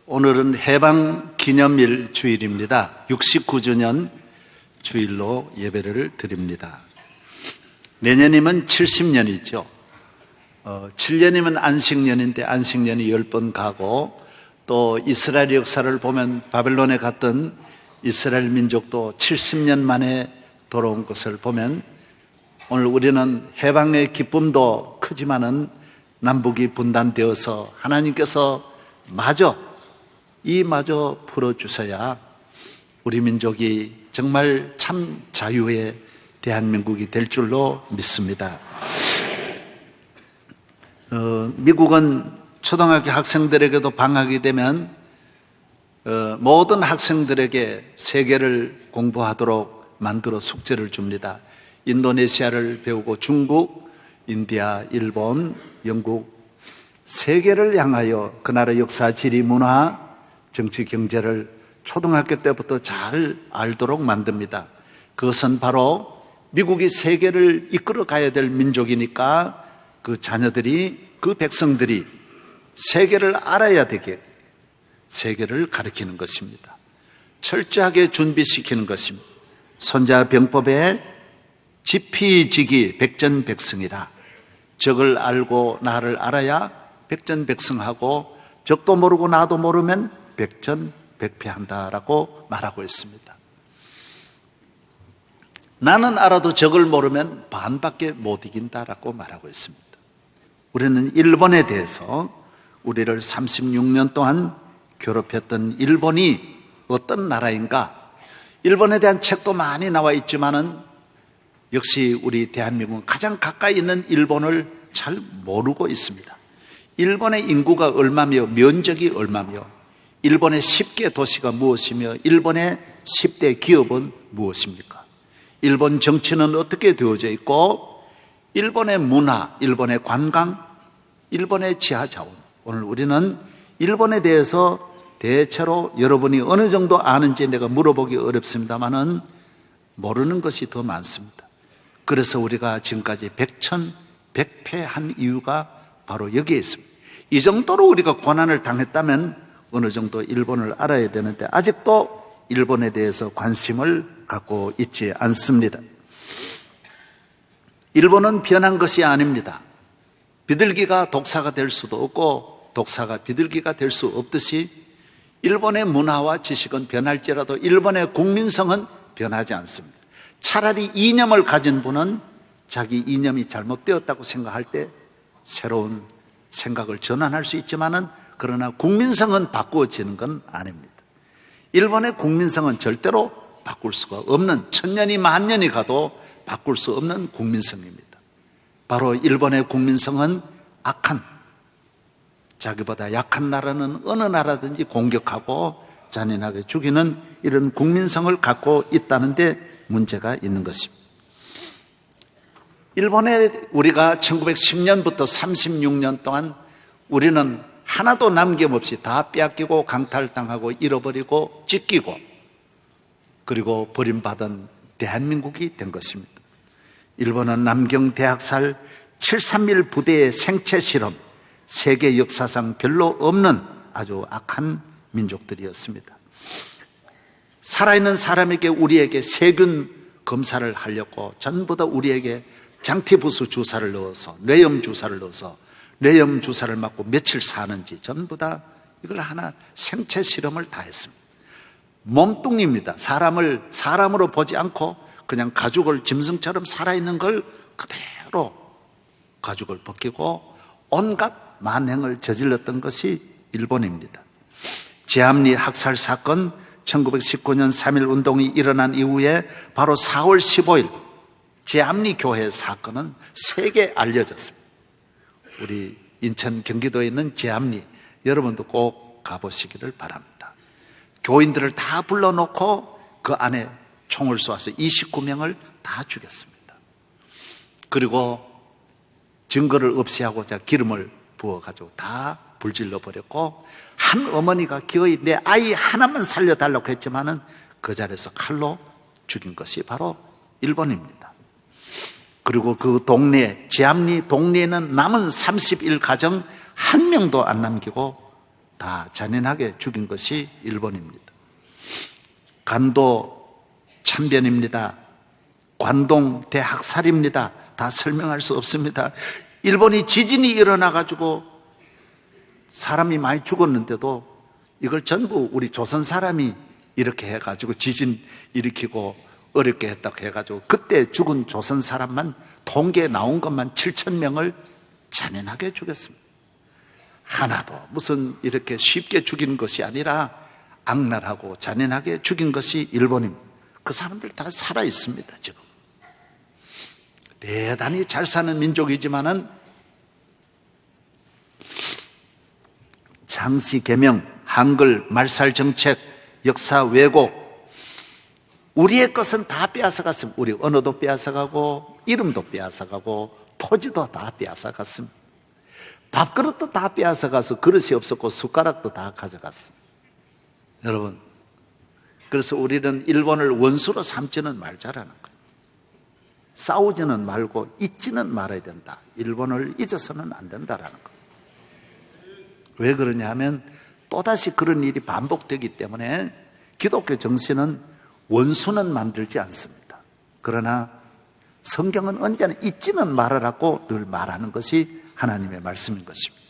오늘은 해방기념일 주일입니다. 69주년 주일로 예배를 드립니다. 내년이면 70년이죠. 7년이면 안식년인데 안식년이 10번 가고, 또 이스라엘 역사를 보면 바벨론에 갔던 이스라엘 민족도 70년 만에 돌아온 것을 보면, 오늘 우리는 해방의 기쁨도 크지만은 남북이 분단되어서 하나님께서 마저 풀어주셔야 우리 민족이 정말 참 자유의 대한민국이 될 줄로 믿습니다. 미국은 초등학교 학생들에게도 방학이 되면 모든 학생들에게 세계를 공부하도록 만들어 숙제를 줍니다. 인도네시아를 배우고 중국, 인디아, 일본, 영국, 세계를 향하여 그 나라 역사, 지리, 문화, 정치, 경제를 초등학교 때부터 잘 알도록 만듭니다. 그것은 바로 미국이 세계를 이끌어 가야 될 민족이니까 그 자녀들이, 그 백성들이 세계를 알아야 되게 세계를 가르치는 것입니다. 철저하게 준비시키는 것입니다. 손자병법에 지피지기 백전백승이라. 적을 알고 나를 알아야 백전백승하고, 적도 모르고 나도 모르면 백전백패한다라고 말하고 있습니다. 나는 알아도 적을 모르면 반밖에 못 이긴다라고 말하고 있습니다. 우리는 일본에 대해서, 우리를 36년 동안 괴롭혔던 일본이 어떤 나라인가, 일본에 대한 책도 많이 나와 있지만은 역시 우리 대한민국은 가장 가까이 있는 일본을 잘 모르고 있습니다. 일본의 인구가 얼마며 면적이 얼마며, 일본의 10개 도시가 무엇이며, 일본의 10대 기업은 무엇입니까? 일본 정치는 어떻게 되어져 있고, 일본의 문화, 일본의 관광, 일본의 지하자원. 오늘 우리는 일본에 대해서 대체로 여러분이 어느 정도 아는지 내가 물어보기 어렵습니다만은 모르는 것이 더 많습니다. 그래서 우리가 지금까지 백천백패한 이유가 바로 여기에 있습니다. 이 정도로 우리가 고난을 당했다면 어느 정도 일본을 알아야 되는데 아직도 일본에 대해서 관심을 갖고 있지 않습니다. 일본은 변한 것이 아닙니다. 비둘기가 독사가 될 수도 없고 독사가 비둘기가 될 수 없듯이 일본의 문화와 지식은 변할지라도 일본의 국민성은 변하지 않습니다. 차라리 이념을 가진 분은 자기 이념이 잘못되었다고 생각할 때 새로운 생각을 전환할 수 있지만은, 그러나 국민성은 바꾸어지는 건 아닙니다. 일본의 국민성은 절대로 바꿀 수가 없는, 천년이 만년이 가도 바꿀 수 없는 국민성입니다. 바로 일본의 국민성은 악한, 자기보다 약한 나라는 어느 나라든지 공격하고 잔인하게 죽이는 이런 국민성을 갖고 있다는 데 문제가 있는 것입니다. 일본에 우리가 1910년부터 36년 동안 우리는 하나도 남김없이 다 빼앗기고 강탈당하고 잃어버리고 찢기고 그리고 버림받은 대한민국이 된 것입니다. 일본은 남경 대학살 731 부대의 생체 실험, 세계 역사상 별로 없는 아주 악한 민족들이었습니다. 살아있는 사람에게, 우리에게 세균 검사를 하려고 전부 다 우리에게 장티부스 주사를 넣어서, 뇌염 주사를 넣어서 뇌염 주사를 맞고 며칠 사는지 전부 다 이걸 하나 생체 실험을 다 했습니다. 몸뚱이입니다. 사람으로 보지 않고 그냥 가죽을 짐승처럼 살아있는 걸 그대로 가죽을 벗기고 온갖 만행을 저질렀던 것이 일본입니다. 제암리 학살 사건, 1919년 3.1 운동이 일어난 이후에 바로 4월 15일 제암리 교회 사건은 세계에 알려졌습니다. 우리 인천 경기도에 있는 제암리, 여러분도 꼭 가보시기를 바랍니다. 교인들을 다 불러놓고 그 안에 총을 쏘아서 29명을 다 죽였습니다. 그리고 증거를 없애하고자 기름을 부어가지고 다 불질러 버렸고, 한 어머니가 기어이 내 아이 하나만 살려달라고 했지만은 그 자리에서 칼로 죽인 것이 바로 일본입니다. 그리고 그 동네, 제암리 동네에는 남은 31가정 한 명도 안 남기고 다 잔인하게 죽인 것이 일본입니다. 간도 참변입니다. 관동 대학살입니다. 다 설명할 수 없습니다. 일본이 지진이 일어나가지고 사람이 많이 죽었는데도 이걸 전부 우리 조선 사람이 이렇게 해가지고 지진 일으키고 어렵게 했다고 해가지고 그때 죽은 조선 사람만 통계에 나온 것만 7,000명을 잔인하게 죽였습니다. 하나도 무슨 이렇게 쉽게 죽인 것이 아니라 악랄하고 잔인하게 죽인 것이 일본입니다. 그 사람들 다 살아 있습니다. 지금 대단히 잘 사는 민족이지만은 장시 개명, 한글 말살 정책, 역사 왜곡, 우리의 것은 다 빼앗아갔습니다. 우리 언어도 빼앗아가고 이름도 빼앗아가고 토지도 다 빼앗아갔습니다. 밥그릇도 다 빼앗아가서 그릇이 없었고 숟가락도 다 가져갔습니다. 여러분, 그래서 우리는 일본을 원수로 삼지는 말자라는 거예요. 싸우지는 말고 잊지는 말아야 된다. 일본을 잊어서는 안 된다라는 거예요. 왜 그러냐 하면 또다시 그런 일이 반복되기 때문에 기독교 정신은 원수는 만들지 않습니다. 그러나 성경은 언제나 잊지는 말아라고 늘 말하는 것이 하나님의 말씀인 것입니다.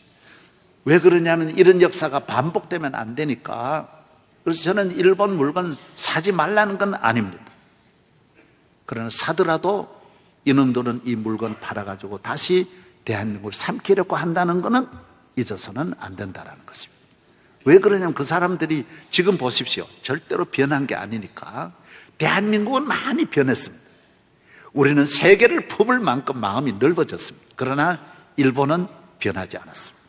왜 그러냐면 이런 역사가 반복되면 안 되니까. 그래서 저는 일본 물건 사지 말라는 건 아닙니다. 그러나 사더라도 이놈들은 이 물건 팔아가지고 다시 대한민국을 삼키려고 한다는 것은 잊어서는 안 된다는 것입니다. 왜 그러냐면 그 사람들이 지금 보십시오. 절대로 변한 게 아니니까. 대한민국은 많이 변했습니다. 우리는 세계를 품을 만큼 마음이 넓어졌습니다. 그러나 일본은 변하지 않았습니다.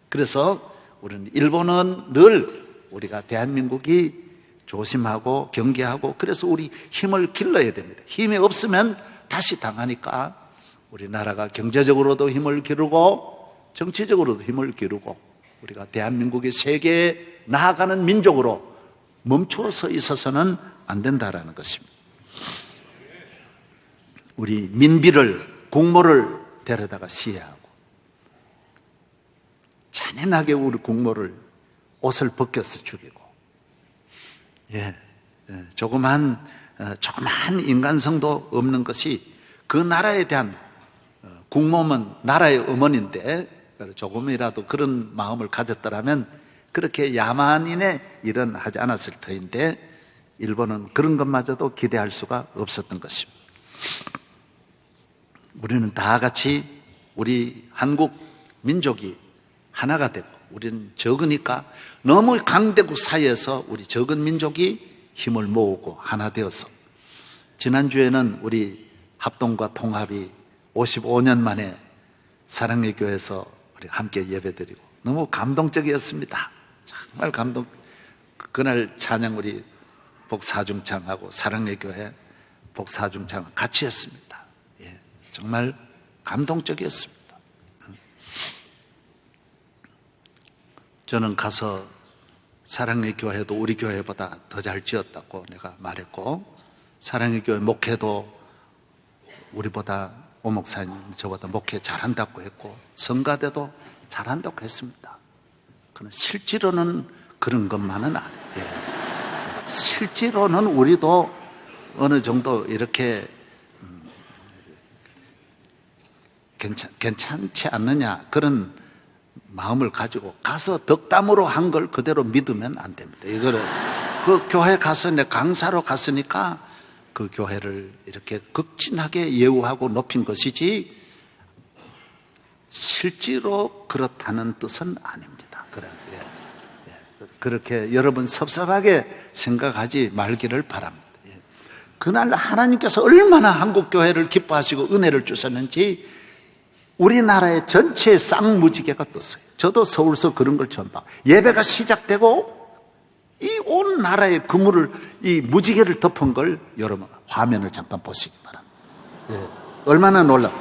그래서 우리는 일본은 늘 우리가 대한민국이 조심하고 경계하고 그래서 우리 힘을 길러야 됩니다. 힘이 없으면 다시 당하니까 우리나라가 경제적으로도 힘을 기르고 정치적으로도 힘을 기르고 우리가 대한민국이 세계에 나아가는 민족으로 멈추어 서 있어서는 안 된다라는 것입니다. 우리 민비를 국모를 데려다가 시해하고 잔인하게 우리 국모를 옷을 벗겨서 죽이고 조그만 인간성도 없는 것이 그 나라에 대한 국모는 나라의 어머니인데 조금이라도 그런 마음을 가졌더라면 그렇게 야만인의 일은 하지 않았을 터인데 일본은 그런 것마저도 기대할 수가 없었던 것입니다. 우리는 다 같이 우리 한국 민족이 하나가 되고 우리는 적으니까 너무 강대국 사이에서 우리 적은 민족이 힘을 모으고 하나 되어서 지난주에는 우리 합동과 통합이 55년 만에 사랑의 교회에서 우리 함께 예배드리고 너무 감동적이었습니다. 정말 감동. 그날 찬양 우리 복사중창하고 사랑의 교회 복사중창 같이 했습니다. 정말 감동적이었습니다. 저는 가서 사랑의 교회도 우리 교회보다 더 잘 지었다고 내가 말했고 사랑의 교회 목회도 우리보다 오 목사님 저보다 목회 잘한다고 했고 성가대도 잘한다고 했습니다. 그러나 실제로는 그런 것만은 아니에요. 실제로는 우리도 어느 정도 이렇게 괜찮지 않느냐 그런 마음을 가지고 가서 덕담으로 한 걸 그대로 믿으면 안 됩니다. 이거를 그 교회 가서 내 강사로 갔으니까 그 교회를 이렇게 극진하게 예우하고 높인 것이지 실제로 그렇다는 뜻은 아닙니다. 그렇게 여러분 섭섭하게 생각하지 말기를 바랍니다. 그날 하나님께서 얼마나 한국 교회를 기뻐하시고 은혜를 주셨는지 우리나라의 전체 쌍무지개가 떴어요. 저도 서울서 그런 걸 처음 봐. 예배가 시작되고 이 온 나라의 그물을 이 무지개를 덮은 걸 여러분 화면을 잠깐 보시기 바랍니다. 얼마나 놀라.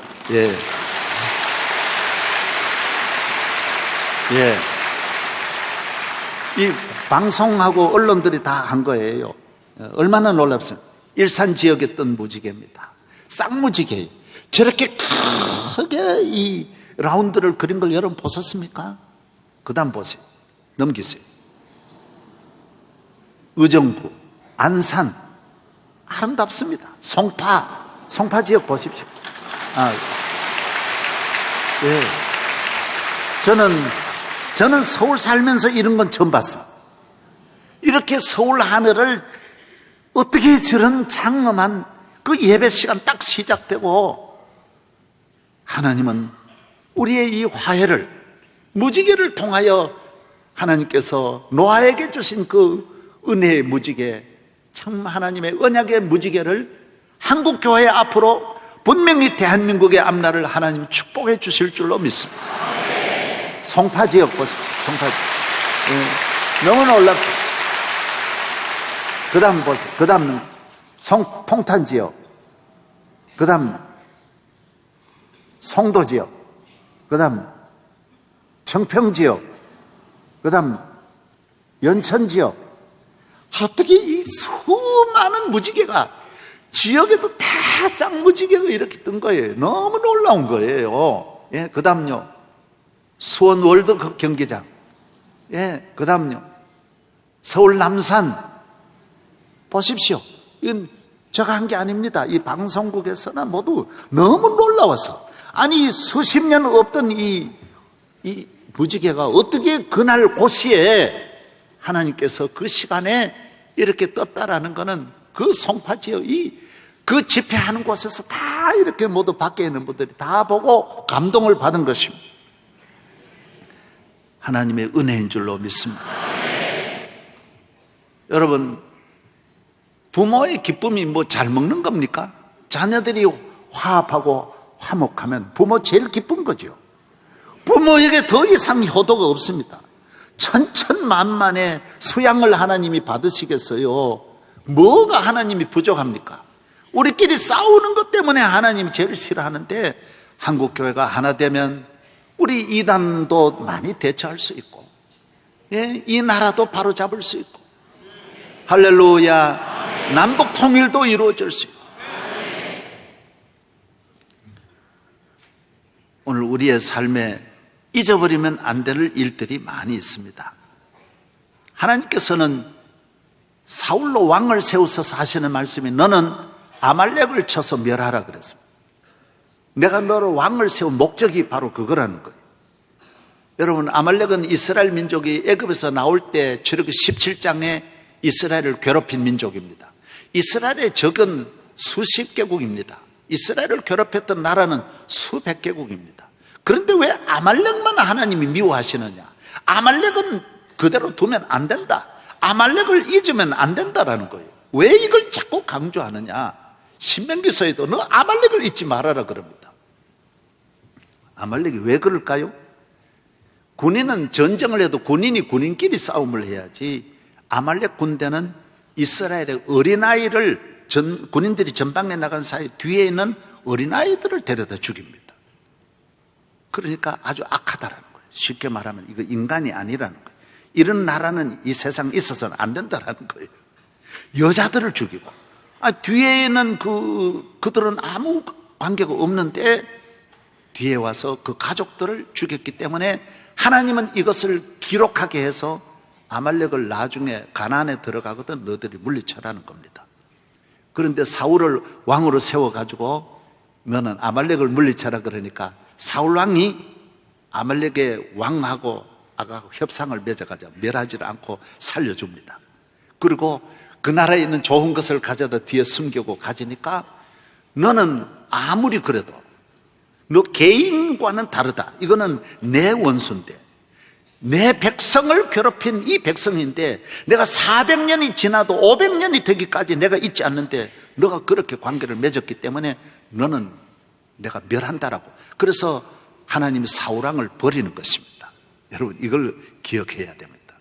이 방송하고 언론들이 다 한 거예요. 얼마나 놀랍습니까? 일산 지역에 뜬 무지개입니다. 쌍무지개. 저렇게 크게 이 라운드를 그린 걸 여러분 보셨습니까? 그 다음 보세요. 넘기세요. 의정부, 안산, 아름답습니다. 송파 지역 보십시오. 예. 저는 서울 살면서 이런 건 처음 봤습니다. 이렇게 서울 하늘을 어떻게 저런 장엄한 그 예배 시간 딱 시작되고, 하나님은 우리의 이 화해를, 무지개를 통하여 하나님께서 노아에게 주신 그 은혜의 무지개, 참 하나님의 언약의 무지개를 한국교회 앞으로 분명히 대한민국의 앞날을 하나님 축복해 주실 줄로 믿습니다. 송파 지역 보세요. 송파 지역. 예, 너무 놀랍습니다. 그 다음 보세요. 그 다음 송탄 지역. 그 다음 송도 지역. 그 다음 청평 지역. 그 다음 연천 지역. 어떻게 이 수많은 무지개가 지역에도 다 쌍무지개가 이렇게 뜬 거예요. 너무 놀라운 거예요. 예, 그 다음요. 수원 월드컵 경기장. 예, 그 다음요. 서울 남산. 보십시오. 이건 제가 한 게 아닙니다. 이 방송국에서나 모두 너무 놀라워서. 아니, 수십 년 없던 이 무지개가 어떻게 그날 고시에 하나님께서 그 시간에 이렇게 떴다라는 것은 그 송파 지역이 그 집회하는 곳에서 다 이렇게 모두 밖에 있는 분들이 다 보고 감동을 받은 것입니다. 하나님의 은혜인 줄로 믿습니다. 여러분, 부모의 기쁨이 뭐 잘 먹는 겁니까? 자녀들이 화합하고 화목하면 부모 제일 기쁜 거죠. 부모에게 더 이상 효도가 없습니다. 천천만만의 수양을 하나님이 받으시겠어요? 뭐가 하나님이 부족합니까? 우리끼리 싸우는 것 때문에 하나님이 제일 싫어하는데, 한국교회가 하나 되면 우리 이단도 많이 대처할 수 있고, 예, 이 나라도 바로 잡을 수 있고, 할렐루야, 남북 통일도 이루어질 수 있고. 오늘 우리의 삶에 잊어버리면 안 될 일들이 많이 있습니다. 하나님께서는 사울로 왕을 세우셔서 하시는 말씀이, 너는 아말렉을 쳐서 멸하라 그랬습니다. 내가 너를 왕을 세운 목적이 바로 그거라는 거예요. 여러분, 아말렉은 이스라엘 민족이 애굽에서 나올 때 출애굽기 17장에 이스라엘을 괴롭힌 민족입니다. 이스라엘의 적은 수십 개국입니다. 이스라엘을 괴롭혔던 나라는 수백 개국입니다. 그런데 왜 아말렉만 하나님이 미워하시느냐? 아말렉은 그대로 두면 안 된다. 아말렉을 잊으면 안 된다라는 거예요. 왜 이걸 자꾸 강조하느냐? 신명기서에도 너 아말렉을 잊지 말아라 그럽니다. 아말렉이 왜 그럴까요? 군인은 전쟁을 해도 군인이 군인끼리 싸움을 해야지, 아말렉 군대는 이스라엘의 어린아이를 군인들이 전방에 나간 사이 뒤에 있는 어린아이들을 데려다 죽입니다. 그러니까 아주 악하다라는 거예요. 쉽게 말하면 이거 인간이 아니라는 거예요. 이런 나라는 이 세상에 있어서는 안 된다라는 거예요. 여자들을 죽이고, 뒤에 있는 그들은 아무 관계가 없는데 뒤에 와서 그 가족들을 죽였기 때문에 하나님은 이것을 기록하게 해서 아말렉을 나중에 가나안에 들어가거든 너희들이 물리쳐라는 겁니다. 그런데 사울을 왕으로 세워가지고 너는 아말렉을 물리쳐라 그러니까 사울 왕이 아말렉의 왕하고 아가하고 협상을 맺어가지고 멸하지를 않고 살려줍니다. 그리고 그 나라에 있는 좋은 것을 가져다 뒤에 숨기고 가지니까 너는 아무리 그래도 너 개인과는 다르다. 이거는 내 원수인데, 내 백성을 괴롭힌 이 백성인데 내가 400년이 지나도 500년이 되기까지 내가 잊지 않는데 너가 그렇게 관계를 맺었기 때문에 너는 내가 멸한다라고. 그래서 하나님이 사울왕을 버리는 것입니다. 여러분, 이걸 기억해야 됩니다.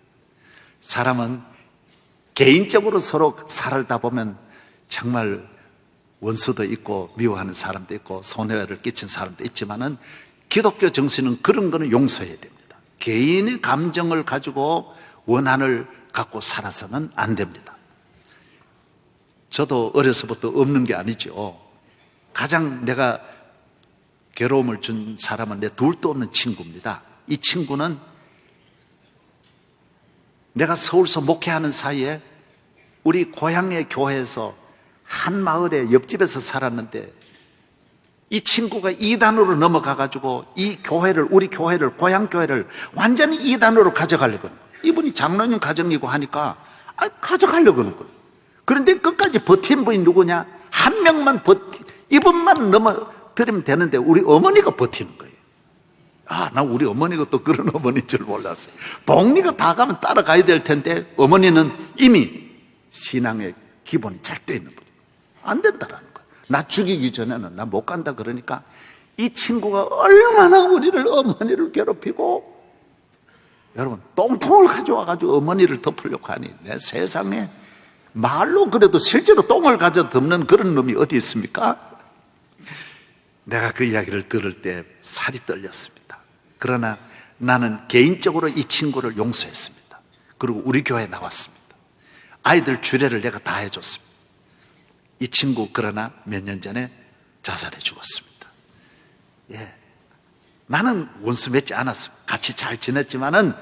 사람은 개인적으로 서로 살다 보면 정말 원수도 있고 미워하는 사람도 있고 손해를 끼친 사람도 있지만은 기독교 정신은 그런 거는 용서해야 됩니다. 개인의 감정을 가지고 원한을 갖고 살아서는 안 됩니다. 저도 어려서부터 없는 게 아니죠. 가장 내가 괴로움을 준 사람은 내 둘도 없는 친구입니다. 이 친구는 내가 서울서 목회하는 사이에 우리 고향의 교회에서 한 마을에 옆집에서 살았는데 이 친구가 이단으로 넘어가가지고 이 교회를, 우리 교회를, 고향 교회를 완전히 이단으로 가져가려고 하는 거예요. 이분이 장로님 가정이고 하니까 가져가려고 하는 거예요. 그런데 끝까지 버틴 분이 누구냐? 한 명만 이분만 넘어뜨리면 되는데 우리 어머니가 버티는 거예요. 나 우리 어머니가 또 그런 어머니인 줄 몰랐어요. 동리가 다 가면 따라가야 될 텐데 어머니는 이미 신앙의 기본이 잘 돼 있는 분이에요. 안 된다라는 거예요. 나 죽이기 전에는 나 못 간다 그러니까 이 친구가 얼마나 우리를, 어머니를 괴롭히고, 여러분 똥통을 가져와가지고 어머니를 덮으려고 하니 내 세상에, 말로 그래도 실제로 똥을 가져 덮는 그런 놈이 어디 있습니까? 내가 그 이야기를 들을 때 살이 떨렸습니다. 그러나 나는 개인적으로 이 친구를 용서했습니다. 그리고 우리 교회에 나왔습니다. 아이들 주례를 내가 다 해줬습니다. 이 친구 그러나 몇 년 전에 자살해 죽었습니다. 예, 나는 원수 맺지 않았습니다. 같이 잘 지냈지만은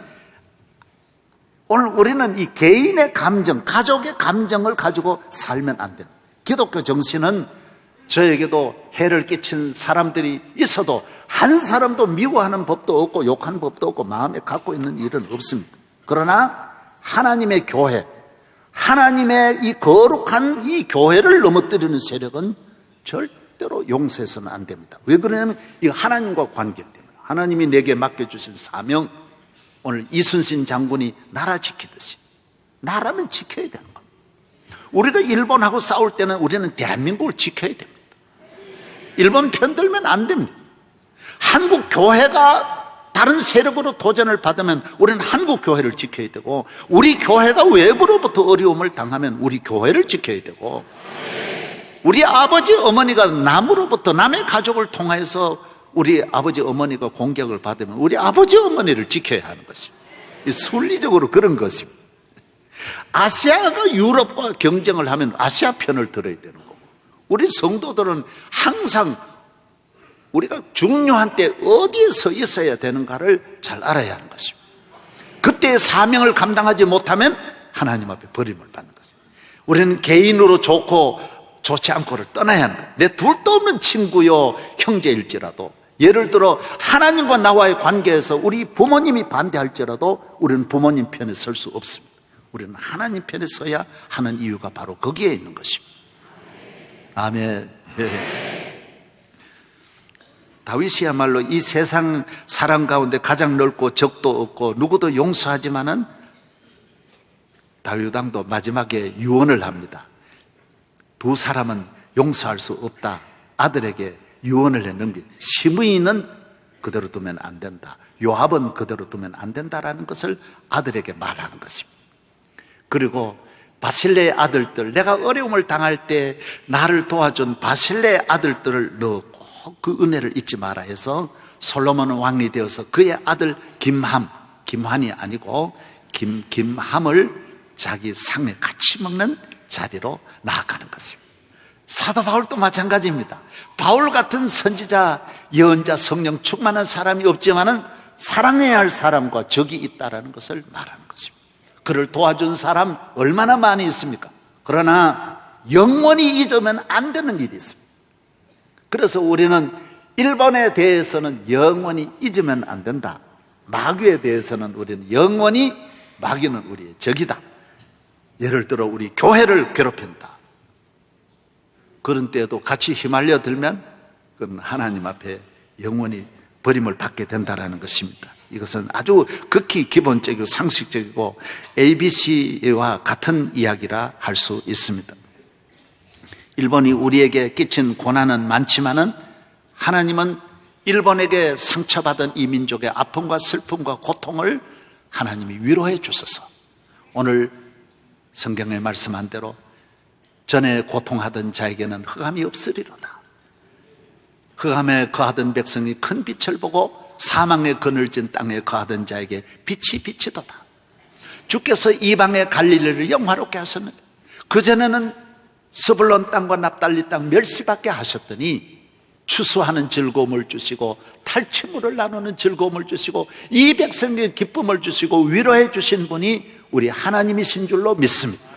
오늘 우리는 이 개인의 감정, 가족의 감정을 가지고 살면 안 됩니다. 기독교 정신은 저에게도 해를 끼친 사람들이 있어도 한 사람도 미워하는 법도 없고 욕하는 법도 없고 마음에 갖고 있는 일은 없습니다. 그러나 하나님의 교회, 하나님의 이 거룩한 이 교회를 넘어뜨리는 세력은 절대로 용서해서는 안 됩니다. 왜 그러냐면 이 하나님과 관계 때문에. 하나님이 내게 맡겨주신 사명, 오늘 이순신 장군이 나라 지키듯이 나라는 지켜야 되는 겁니다. 우리가 일본하고 싸울 때는 우리는 대한민국을 지켜야 됩니다. 일본 편들면 안 됩니다. 한국 교회가 다른 세력으로 도전을 받으면 우리는 한국 교회를 지켜야 되고, 우리 교회가 외부로부터 어려움을 당하면 우리 교회를 지켜야 되고, 우리 아버지 어머니가 남으로부터, 남의 가족을 통해서 우리 아버지 어머니가 공격을 받으면 우리 아버지 어머니를 지켜야 하는 것입니다. 순리적으로 그런 것입니다. 아시아가 유럽과 경쟁을 하면 아시아 편을 들어야 되는 거고, 우리 성도들은 항상 우리가 중요한 때 어디에 서 있어야 되는가를 잘 알아야 하는 것입니다. 그때의 사명을 감당하지 못하면 하나님 앞에 버림을 받는 것입니다. 우리는 개인으로 좋고 좋지 않고를 떠나야 하는 거예요. 내 둘도 없는 친구요 형제일지라도, 예를 들어 하나님과 나와의 관계에서 우리 부모님이 반대할지라도 우리는 부모님 편에 설 수 없습니다. 우리는 하나님 편에 서야 하는 이유가 바로 거기에 있는 것입니다. 아멘. 다윗이야말로 이 세상 사람 가운데 가장 넓고 적도 없고 누구도 용서하지만은 다윗 왕도 마지막에 유언을 합니다. 두 사람은 용서할 수 없다. 아들에게 유언을 했는데, 시므이는 그대로 두면 안 된다. 요압은 그대로 두면 안 된다라는 것을 아들에게 말하는 것입니다. 그리고 바실레의 아들들, 내가 어려움을 당할 때 나를 도와준 바실레의 아들들을 넣고 그 은혜를 잊지 마라 해서 솔로몬은 왕이 되어서 그의 아들 김환이 아니고 김함을 자기 상에 같이 먹는 자리로 나아가는 것입니다. 사도 바울도 마찬가지입니다. 바울 같은 선지자, 예언자, 성령 충만한 사람이 없지만은 사랑해야 할 사람과 적이 있다라는 것을 말하는 것입니다. 그를 도와준 사람 얼마나 많이 있습니까? 그러나 영원히 잊으면 안 되는 일이 있습니다. 그래서 우리는 일본에 대해서는 영원히 잊으면 안 된다. 마귀에 대해서는 우리는 영원히, 마귀는 우리의 적이다. 예를 들어 우리 교회를 괴롭힌다. 그런 때에도 같이 휘말려 들면 그건 하나님 앞에 영원히 버림을 받게 된다는 것입니다. 이것은 아주 극히 기본적이고 상식적이고 ABC와 같은 이야기라 할 수 있습니다. 일본이 우리에게 끼친 고난은 많지만은 하나님은 일본에게 상처받은 이 민족의 아픔과 슬픔과 고통을 하나님이 위로해 주셔서 오늘 성경에 말씀한 대로 전에 고통하던 자에게는 흑암이 없으리로다. 흑암에 거하던 백성이 큰 빛을 보고 사망에 그늘진 땅에 거하던 자에게 빛이 비치도다. 주께서 이방의 갈릴리를 영화롭게 하셨는데 그전에는 스불론 땅과 납달리 땅 멸시받게 하셨더니 추수하는 즐거움을 주시고 탈취물을 나누는 즐거움을 주시고 이 백성에게 기쁨을 주시고 위로해 주신 분이 우리 하나님이신 줄로 믿습니다.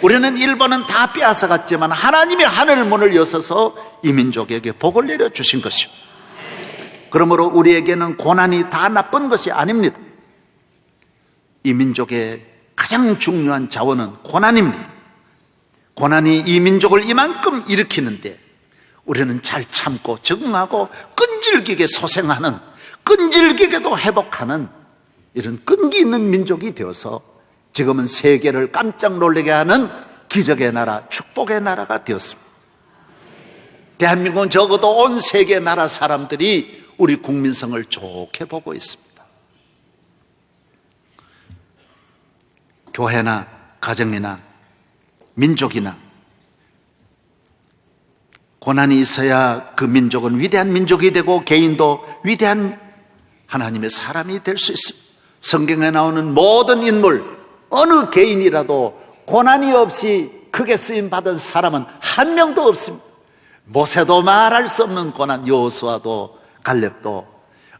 우리는 일본은 다 빼앗아갔지만 하나님이 하늘 문을 여셔서 이 민족에게 복을 내려주신 것이요, 그러므로 우리에게는 고난이 다 나쁜 것이 아닙니다. 이 민족의 가장 중요한 자원은 고난입니다. 고난이 이 민족을 이만큼 일으키는데 우리는 잘 참고 적응하고 끈질기게 소생하는, 끈질기게도 회복하는 이런 끈기 있는 민족이 되어서 지금은 세계를 깜짝 놀라게 하는 기적의 나라, 축복의 나라가 되었습니다. 대한민국은 적어도 온 세계 나라 사람들이 우리 국민성을 좋게 보고 있습니다. 교회나 가정이나 민족이나 고난이 있어야 그 민족은 위대한 민족이 되고 개인도 위대한 하나님의 사람이 될 수 있습니다. 성경에 나오는 모든 인물, 어느 개인이라도 고난이 없이 크게 쓰임받은 사람은 한 명도 없습니다. 모세도 말할 수 없는 고난, 여호수아도, 갈렙도,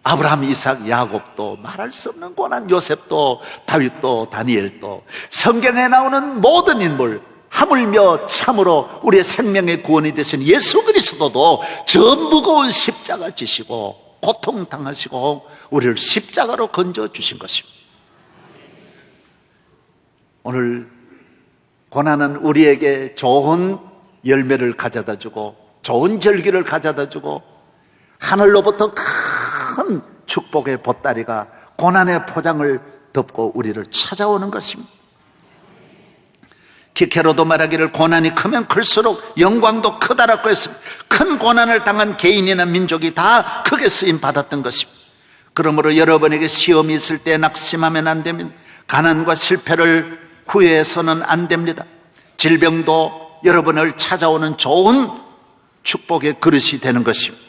아브라함, 이삭, 야곱도 말할 수 없는 고난, 요셉도, 다윗도, 다니엘도, 성경에 나오는 모든 인물, 하물며 참으로 우리의 생명의 구원이 되신 예수 그리스도도 저 무거운 십자가 지시고 고통당하시고 우리를 십자가로 건져주신 것입니다. 오늘 고난은 우리에게 좋은 열매를 가져다주고 좋은 절기를 가져다주고 하늘로부터 큰 축복의 보따리가 고난의 포장을 덮고 우리를 찾아오는 것입니다. 기케로도 말하기를 고난이 크면 클수록 영광도 크다라고 했습니다. 큰 고난을 당한 개인이나 민족이 다 크게 쓰임 받았던 것입니다. 그러므로 여러분에게 시험이 있을 때 낙심하면 안 됩니다. 가난과 실패를 후회해서는 안 됩니다. 질병도 여러분을 찾아오는 좋은 축복의 그릇이 되는 것입니다.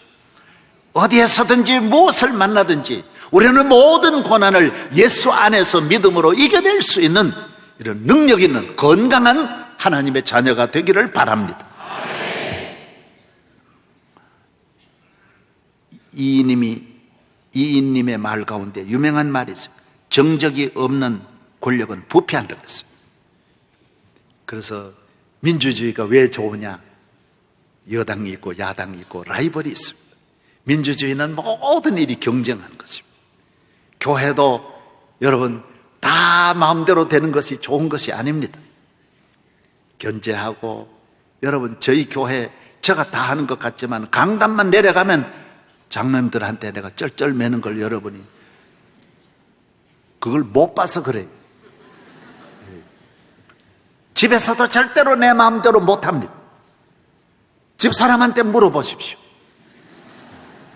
어디에서든지 무엇을 만나든지 우리는 모든 고난을 예수 안에서 믿음으로 이겨낼 수 있는 이런 능력 있는 건강한 하나님의 자녀가 되기를 바랍니다. 이인님의 말 가운데 유명한 말이 있어요. 정적이 없는 권력은 부패한다 그랬어요. 그래서 민주주의가 왜 좋으냐? 여당이 있고 야당이 있고 라이벌이 있습니다. 민주주의는 모든 일이 경쟁하는 것입니다. 교회도 여러분 다 마음대로 되는 것이 좋은 것이 아닙니다. 견제하고, 여러분 저희 교회 제가 다 하는 것 같지만 강단만 내려가면 장로님들한테 내가 쩔쩔매는 걸 여러분이 그걸 못 봐서 그래요. 집에서도 절대로 내 마음대로 못합니다. 집사람한테 물어보십시오.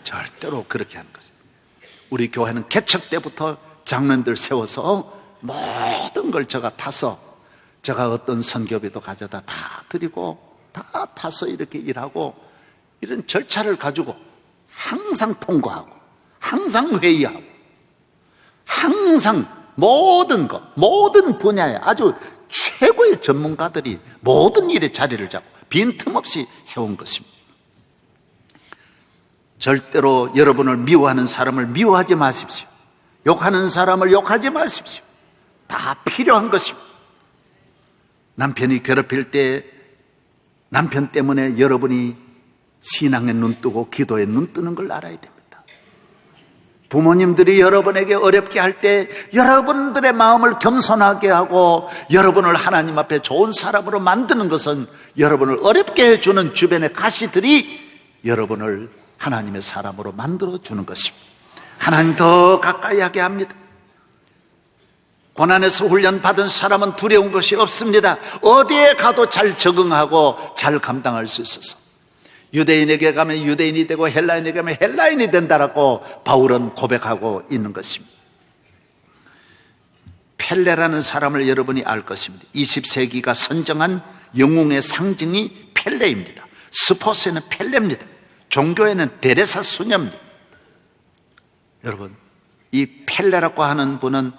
절대로 그렇게 하는 것입니다. 우리 교회는 개척 때부터 장로님들 세워서 모든 걸 제가 타서, 제가 어떤 선교비도 가져다 다 드리고 다 타서 이렇게 일하고, 이런 절차를 가지고 항상 통과하고 항상 회의하고 항상 모든 것, 모든 분야에 아주 최고의 전문가들이 모든 일에 자리를 잡고 빈틈없이 해온 것입니다. 절대로 여러분을 미워하는 사람을 미워하지 마십시오. 욕하는 사람을 욕하지 마십시오. 다 필요한 것입니다. 남편이 괴롭힐 때 남편 때문에 여러분이 신앙에 눈 뜨고 기도에 눈 뜨는 걸 알아야 됩니다. 부모님들이 여러분에게 어렵게 할 때 여러분들의 마음을 겸손하게 하고 여러분을 하나님 앞에 좋은 사람으로 만드는 것은 여러분을 어렵게 해주는 주변의 가시들이 여러분을 하나님의 사람으로 만들어주는 것입니다. 하나님 더 가까이 하게 합니다. 고난에서 훈련받은 사람은 두려운 것이 없습니다. 어디에 가도 잘 적응하고 잘 감당할 수 있어서, 유대인에게 가면 유대인이 되고 헬라인에게 가면 헬라인이 된다라고 바울은 고백하고 있는 것입니다. 펠레라는 사람을 여러분이 알 것입니다. 20세기가 선정한 영웅의 상징이 펠레입니다. 스포츠에는 펠레입니다. 종교에는 데레사 수녀입니다. 여러분, 이 펠레라고 하는 분은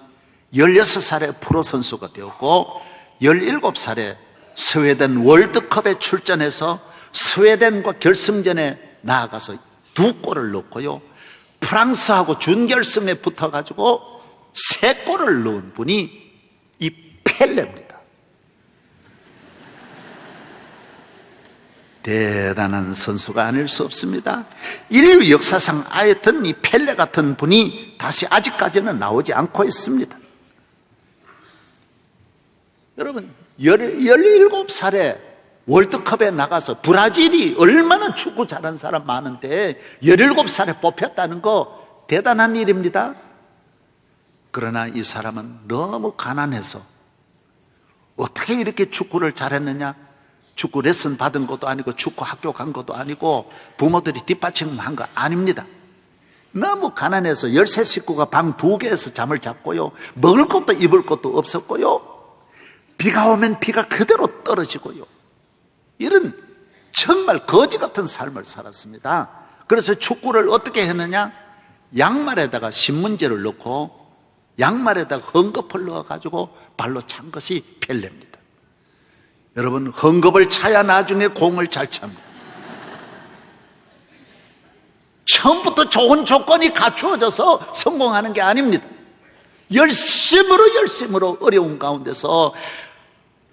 16살에 프로 선수가 되었고 17살에 스웨덴 월드컵에 출전해서 스웨덴과 결승전에 나아가서 2골을 넣고요, 프랑스하고 준결승에 붙어가지고 3골을 넣은 분이 이 펠레입니다. 대단한 선수가 아닐 수 없습니다. 인류 역사상 하여튼 이 펠레 같은 분이 다시 아직까지는 나오지 않고 있습니다. 여러분, 17살에 월드컵에 나가서 브라질이 얼마나 축구 잘하는 사람 많은데 17살에 뽑혔다는 거 대단한 일입니다. 그러나 이 사람은 너무 가난해서 어떻게 이렇게 축구를 잘했느냐? 축구 레슨 받은 것도 아니고 축구 학교 간 것도 아니고 부모들이 뒷받침한 거 아닙니다. 너무 가난해서 13 식구가 방 2개에서 잠을 잤고요. 먹을 것도 입을 것도 없었고요. 비가 오면 비가 그대로 떨어지고요. 이런 정말 거지 같은 삶을 살았습니다. 그래서 축구를 어떻게 했느냐? 양말에다가 신문지를 넣고 양말에다가 헝겊을 넣어가지고 발로 찬 것이 펠레입니다. 여러분, 헝겊을 차야 나중에 공을 잘 찹니다. 처음부터 좋은 조건이 갖추어져서 성공하는 게 아닙니다. 열심으로 어려운 가운데서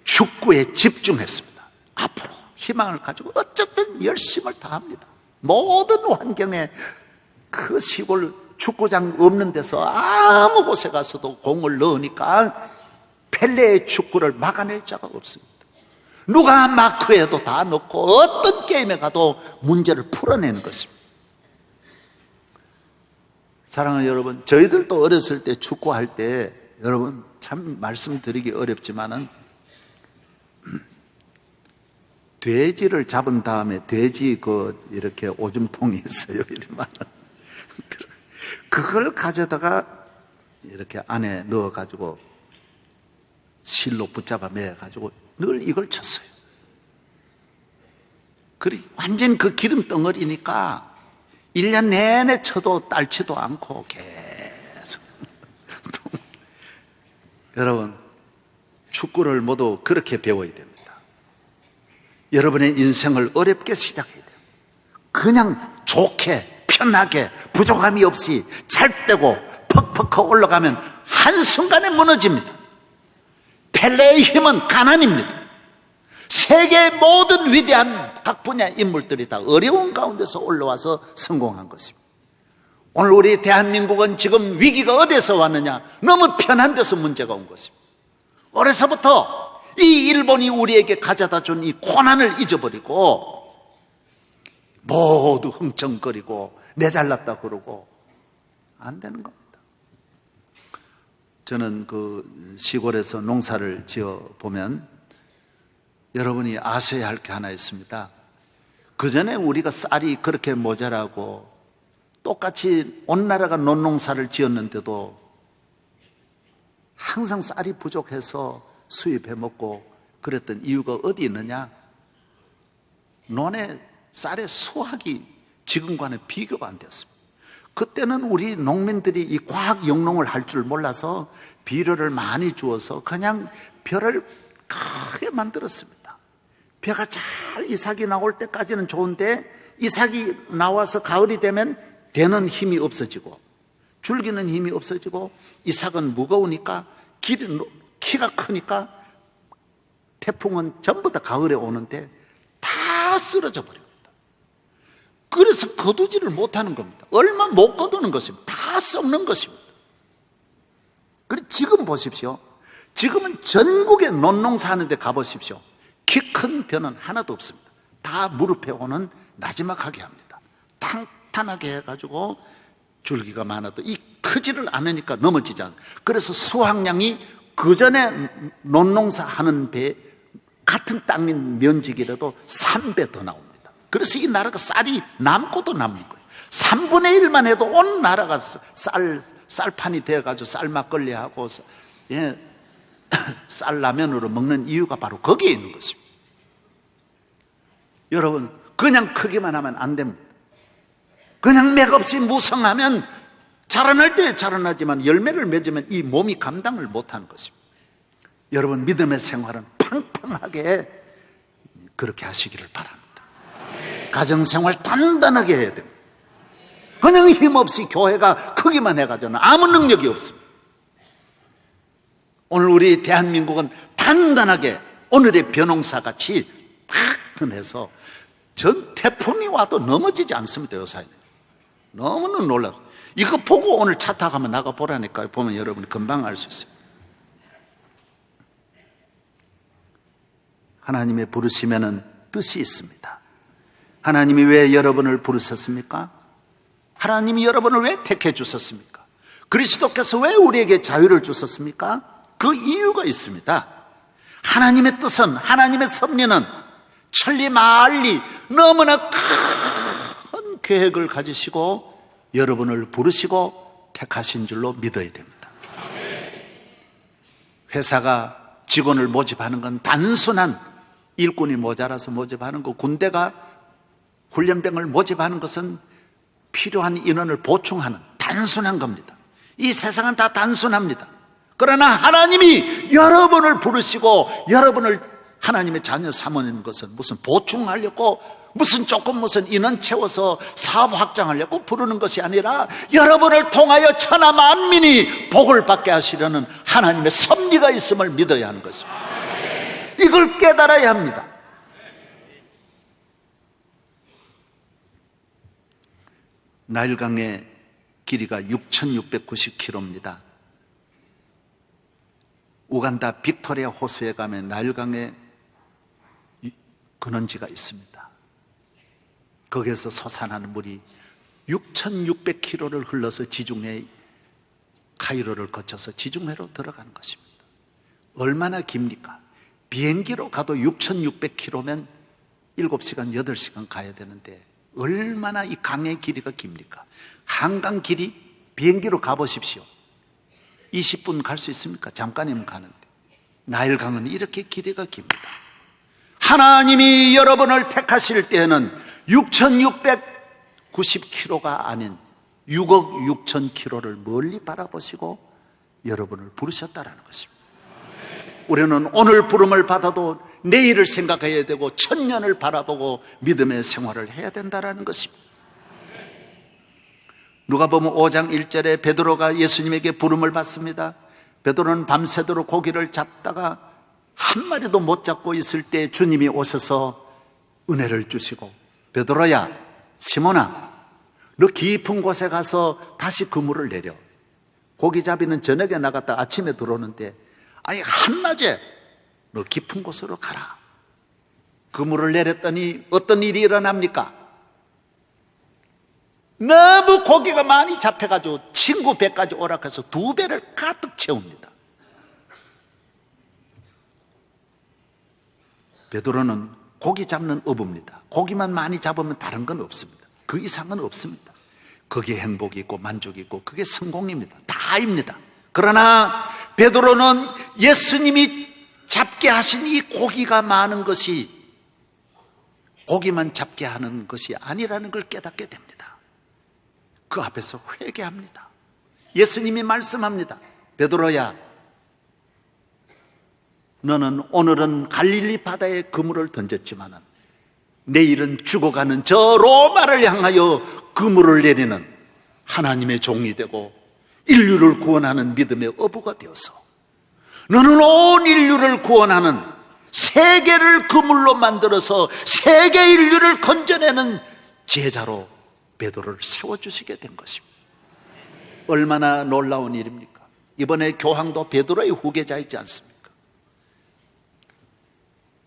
축구에 집중했습니다. 앞으로 희망을 가지고 어쨌든 열심을 다합니다. 모든 환경에 그 시골 축구장 없는 데서 아무 곳에 가서도 공을 넣으니까 펠레의 축구를 막아낼 자가 없습니다. 누가 마크해도 다 넣고 어떤 게임에 가도 문제를 풀어내는 것입니다. 사랑하는 여러분, 저희들도 어렸을 때 축구할 때 여러분 참 말씀드리기 어렵지만은 돼지를 잡은 다음에 돼지 이렇게 오줌통이 있어요. 이러면 그걸 가져다가 이렇게 안에 넣어가지고 실로 붙잡아 매가지고 늘 이걸 쳤어요. 그리 완전 그 기름 덩어리니까 1년 내내 쳐도 딸치도 않고 계속. 여러분, 축구를 모두 그렇게 배워야 됩니다. 여러분의 인생을 어렵게 시작해야 돼요. 그냥 좋게, 편하게, 부족함이 없이 잘 되고 퍽퍽 올라가면 한순간에 무너집니다. 펠레의 힘은 가난입니다. 세계의 모든 위대한 각 분야의 인물들이 다 어려운 가운데서 올라와서 성공한 것입니다. 오늘 우리 대한민국은 지금 위기가 어디서 왔느냐? 너무 편한 데서 문제가 온 것입니다. 어려서부터 이 일본이 우리에게 가져다 준 이 고난을 잊어버리고 모두 흥청거리고 내 잘났다 그러고 안 되는 겁니다. 저는 그 시골에서 농사를 지어 보면 여러분이 아셔야 할 게 하나 있습니다. 그 전에 우리가 쌀이 그렇게 모자라고 똑같이 온 나라가 논농사를 지었는데도 항상 쌀이 부족해서 수입해 먹고 그랬던 이유가 어디 있느냐? 논의 쌀의 수확이 지금과는 비교가 안 되었습니다. 그때는 우리 농민들이 이 과학 영농을 할 줄 몰라서 비료를 많이 주어서 그냥 벼를 크게 만들었습니다. 벼가 잘 이삭이 나올 때까지는 좋은데 이삭이 나와서 가을이 되면 대는 힘이 없어지고 줄기는 힘이 없어지고 이삭은 무거우니까 키가 크니까 태풍은 전부 다 가을에 오는데 다 쓰러져 버립니다. 그래서 거두지를 못하는 겁니다. 얼마 못 거두는 것입니다. 다 썩는 것입니다. 그리고 지금 보십시오. 지금은 전국에 논농사 하는데 가보십시오. 키 큰 벼는 하나도 없습니다. 다 무릎에 오는 나지막하게 합니다. 탄탄하게 해가지고 줄기가 많아도 이 크지를 않으니까 넘어지지 않아요. 그래서 수확량이 그 전에 논농사 하는 배 같은 땅인 면적이라도 3배 더 나옵니다. 그래서 이 나라가 쌀이 남고도 남는 거예요. 3분의 1만 해도 온 나라가 쌀판이 되어가지고 쌀 막걸리하고 쌀라면으로 먹는 이유가 바로 거기에 있는 것입니다. 여러분, 그냥 크기만 하면 안 됩니다. 그냥 맥없이 무성하면 자라날 때 자라나지만 열매를 맺으면 이 몸이 감당을 못하는 것입니다. 여러분, 믿음의 생활은 팡팡하게 그렇게 하시기를 바랍니다. 가정생활 단단하게 해야 됩니다. 그냥 힘없이 교회가 크기만 해가지고는 아무 능력이 없습니다. 오늘 우리 대한민국은 단단하게 오늘의 벼농사같이 탁해서 전 태풍이 와도 넘어지지 않습니다. 요사이 너무는 놀라워. 이거 보고 오늘 차 타고 한번 나가보라니까요. 보면 여러분이 금방 알 수 있어요. 하나님의 부르심에는 뜻이 있습니다. 하나님이 왜 여러분을 부르셨습니까? 하나님이 여러분을 왜 택해 주셨습니까? 그리스도께서 왜 우리에게 자유를 주셨습니까? 그 이유가 있습니다. 하나님의 뜻은, 하나님의 섭리는 천리만리 너무나 큰 계획을 가지시고 여러분을 부르시고 택하신 줄로 믿어야 됩니다. 회사가 직원을 모집하는 건 단순한 일꾼이 모자라서 모집하는 거, 군대가 훈련병을 모집하는 것은 필요한 인원을 보충하는 단순한 겁니다. 이 세상은 다 단순합니다. 그러나 하나님이 여러분을 부르시고 여러분을 하나님의 자녀 삼는 것은 무슨 보충하려고, 무슨 조금 무슨 인원 채워서 사업 확장하려고 부르는 것이 아니라 여러분을 통하여 천하 만민이 복을 받게 하시려는 하나님의 섭리가 있음을 믿어야 하는 것입니다. 이걸 깨달아야 합니다. 나일강의 길이가 6,690km입니다. 우간다 빅토리아 호수에 가면 나일강의 근원지가 있습니다. 거기에서 솟아나는 물이 6,600km를 흘러서 지중해 카이로를 거쳐서 지중해로 들어가는 것입니다. 얼마나 깁니까? 비행기로 가도 6,600km면 7시간, 8시간 가야 되는데 얼마나 이 강의 길이가 깁니까? 한강 길이 비행기로 가보십시오. 20분 갈 수 있습니까? 잠깐이면 가는데. 나일강은 이렇게 길이가 깁니다. 하나님이 여러분을 택하실 때에는 6,690km가 아닌 6억 6천 km를 멀리 바라보시고 여러분을 부르셨다라는 것입니다. 우리는 오늘 부름을 받아도 내일을 생각해야 되고 천년을 바라보고 믿음의 생활을 해야 된다는 것입니다. 누가복음 5장 1절에 베드로가 예수님에게 부름을 받습니다. 베드로는 밤새도록 고기를 잡다가 한 마리도 못 잡고 있을 때 주님이 오셔서 은혜를 주시고, 베드로야, 시몬아, 너 깊은 곳에 가서 다시 그물을 내려. 고기잡이는 저녁에 나갔다 아침에 들어오는데, 아니 한낮에 너 깊은 곳으로 가라. 그물을 내렸더니 어떤 일이 일어납니까? 너무 고기가 많이 잡혀가지고 친구 배까지 오락해서 2배를 가득 채웁니다. 베드로는 고기 잡는 어부입니다. 고기만 많이 잡으면 다른 건 없습니다. 그 이상은 없습니다. 그게 행복이 있고 만족이 있고 그게 성공입니다. 다입니다. 그러나 베드로는 예수님이 잡게 하신 이 고기가 많은 것이 고기만 잡게 하는 것이 아니라는 걸 깨닫게 됩니다. 그 앞에서 회개합니다. 예수님이 말씀합니다. 베드로야, 너는 오늘은 갈릴리 바다에 그물을 던졌지만은 내일은 죽어가는 저 로마를 향하여 그물을 내리는 하나님의 종이 되고 인류를 구원하는 믿음의 어부가 되어서 너는 온 인류를 구원하는, 세계를 그물로 만들어서 세계 인류를 건져내는 제자로 베드로를 세워주시게 된 것입니다. 얼마나 놀라운 일입니까? 이번에 교황도 베드로의 후계자이지 않습니까?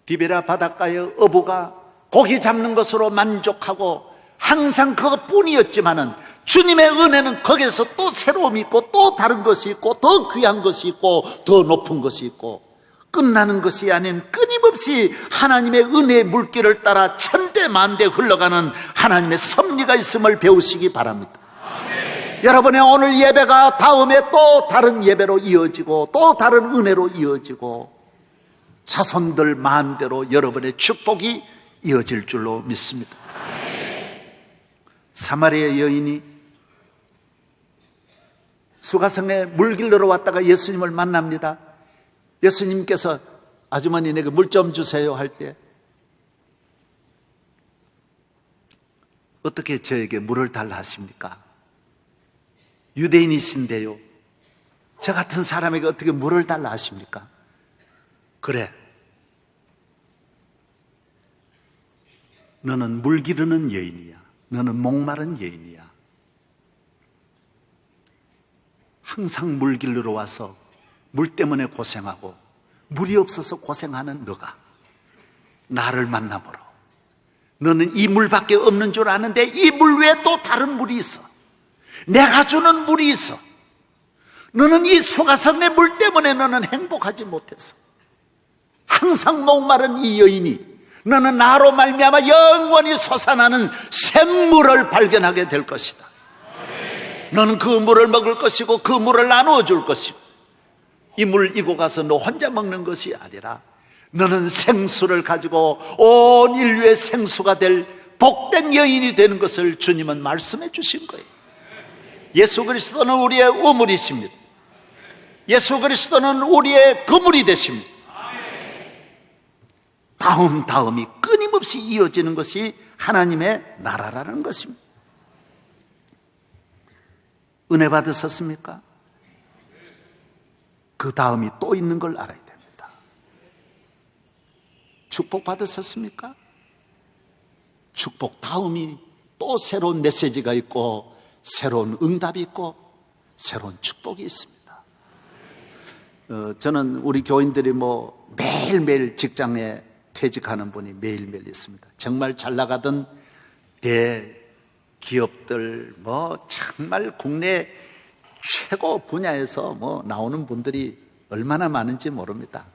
디베라 바닷가의 어부가 고기 잡는 것으로 만족하고 항상 그것뿐이었지만은 주님의 은혜는 거기에서 또 새로움이 있고 또 다른 것이 있고 더 귀한 것이 있고 더 높은 것이 있고 끝나는 것이 아닌 끊임없이 하나님의 은혜의 물길을 따라 천대만대 흘러가는 하나님의 섭리가 있음을 배우시기 바랍니다. 아멘. 여러분의 오늘 예배가 다음에 또 다른 예배로 이어지고 또 다른 은혜로 이어지고 자손들 만대로 여러분의 축복이 이어질 줄로 믿습니다. 아멘. 사마리아 여인이 수가성에 물 길러러 왔다가 예수님을 만납니다. 예수님께서 아주머니 내게 물 좀 주세요 할 때 어떻게 저에게 물을 달라 하십니까? 유대인이신데요, 저 같은 사람에게 어떻게 물을 달라 하십니까? 그래, 너는 물 기르는 여인이야. 너는 목마른 여인이야. 항상 물 길르러 와서 물 때문에 고생하고 물이 없어서 고생하는 너가 나를 만남으로 너는 이 물밖에 없는 줄 아는데 이 물 외에 또 다른 물이 있어. 내가 주는 물이 있어. 너는 이 소가성의 물 때문에 너는 행복하지 못했어. 항상 목마른 이 여인이 너는 나로 말미암아 영원히 솟아나는 샘물을 발견하게 될 것이다. 너는 그 물을 먹을 것이고 그 물을 나누어 줄 것이고 이 물 이고 가서 너 혼자 먹는 것이 아니라 너는 생수를 가지고 온 인류의 생수가 될 복된 여인이 되는 것을 주님은 말씀해 주신 거예요. 예수 그리스도는 우리의 우물이십니다. 예수 그리스도는 우리의 그물이 되십니다. 다음이 끊임없이 이어지는 것이 하나님의 나라라는 것입니다. 은혜 받으셨습니까? 그 다음이 또 있는 걸 알아야 됩니다. 축복 받으셨습니까? 축복 다음이 또 새로운 메시지가 있고 새로운 응답이 있고 새로운 축복이 있습니다. 저는 우리 교인들이 매일매일 직장에 퇴직하는 분이 매일매일 있습니다. 정말 잘 나가던 대기업들 정말 국내 최고 분야에서 나오는 분들이 얼마나 많은지 모릅니다.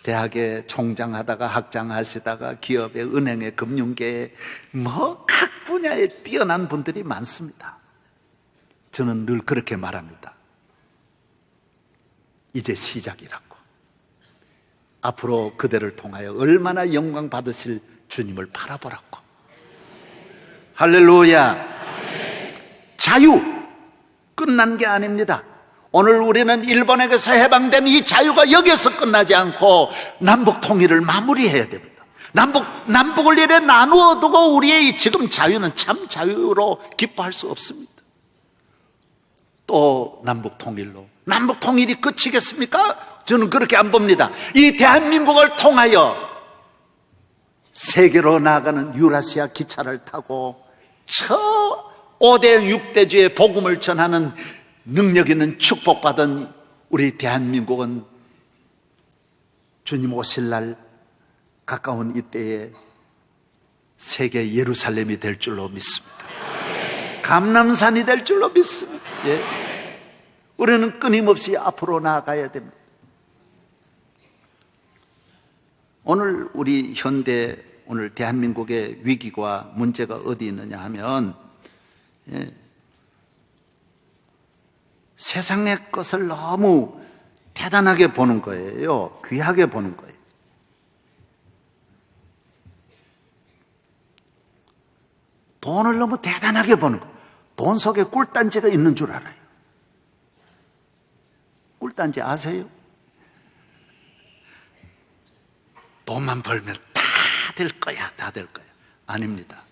대학에 총장하다가 학장하시다가 기업에 은행에 금융계에 각 분야에 뛰어난 분들이 많습니다. 저는 늘 그렇게 말합니다. 이제 시작이라고. 앞으로 그대를 통하여 얼마나 영광 받으실 주님을 바라보라고. 할렐루야. 자유 끝난 게 아닙니다. 오늘 우리는 일본에게서 해방된 이 자유가 여기에서 끝나지 않고 남북 통일을 마무리해야 됩니다. 남북을 이래 나누어 두고 우리의 이 지금 자유는 참 자유로 기뻐할 수 없습니다. 또 남북 통일이 끝이겠습니까? 저는 그렇게 안 봅니다. 이 대한민국을 통하여 세계로 나아가는 유라시아 기차를 타고 저 5대 6대주의 복음을 전하는 능력 있는 축복받은 우리 대한민국은 주님 오실 날 가까운 이때에 세계 예루살렘이 될 줄로 믿습니다. 감람산이 될 줄로 믿습니다. 예. 우리는 끊임없이 앞으로 나아가야 됩니다. 오늘 우리 오늘 대한민국의 위기와 문제가 어디 있느냐 하면 세상의 것을 너무 대단하게 보는 거예요. 귀하게 보는 거예요. 돈을 너무 대단하게 보는 거예요. 돈 속에 꿀단지가 있는 줄 알아요. 꿀단지 아세요? 돈만 벌면 다 될 거야, 다 될 거야. 아닙니다.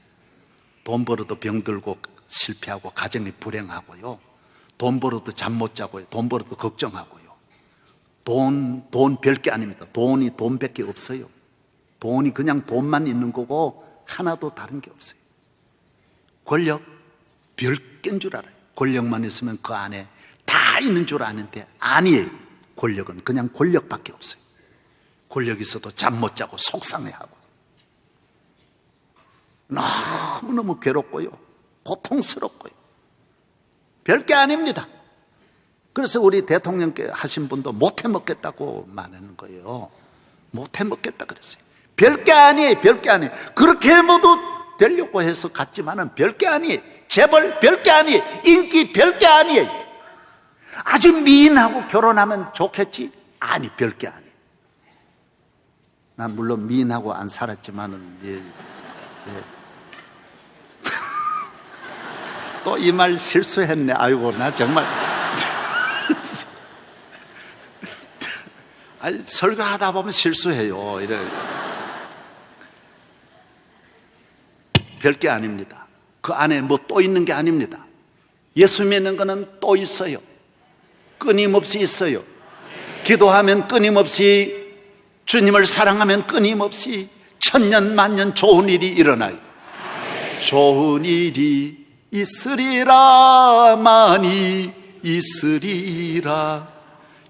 돈 벌어도 병들고 실패하고 가정이 불행하고요. 돈 벌어도 잠 못 자고요. 돈 벌어도 걱정하고요. 돈 별게 아닙니다. 돈이 돈밖에 없어요. 돈이 그냥 돈만 있는 거고 하나도 다른 게 없어요. 권력 별개인 줄 알아요. 권력만 있으면 그 안에 다 있는 줄 아는데 아니에요. 권력은 그냥 권력밖에 없어요. 권력 있어도 잠 못 자고 속상해하고 너무너무 괴롭고요. 고통스럽고요. 별게 아닙니다. 그래서 우리 대통령께 하신 분도 못해 먹겠다고 말하는 거예요. 못해 먹겠다 그랬어요. 별게 아니에요. 별게 아니에요. 그렇게 모두 되려고 해서 갔지만은 별게 아니에요. 재벌 별게 아니에요. 인기 별게 아니에요. 아주 미인하고 결혼하면 좋겠지? 아니, 별게 아니에요. 난 물론 미인하고 안 살았지만은 예. 또 이 말 실수했네. 아이고, 나 정말 아니, 설교하다 보면 실수해요. 별게 아닙니다. 그 안에 뭐 또 있는 게 아닙니다. 예수 믿는 거는 또 있어요. 끊임없이 있어요. 기도하면 끊임없이, 주님을 사랑하면 끊임없이 천년 만년 좋은 일이 일어나요. 좋은 일이 있으리라, 많이 있으리라.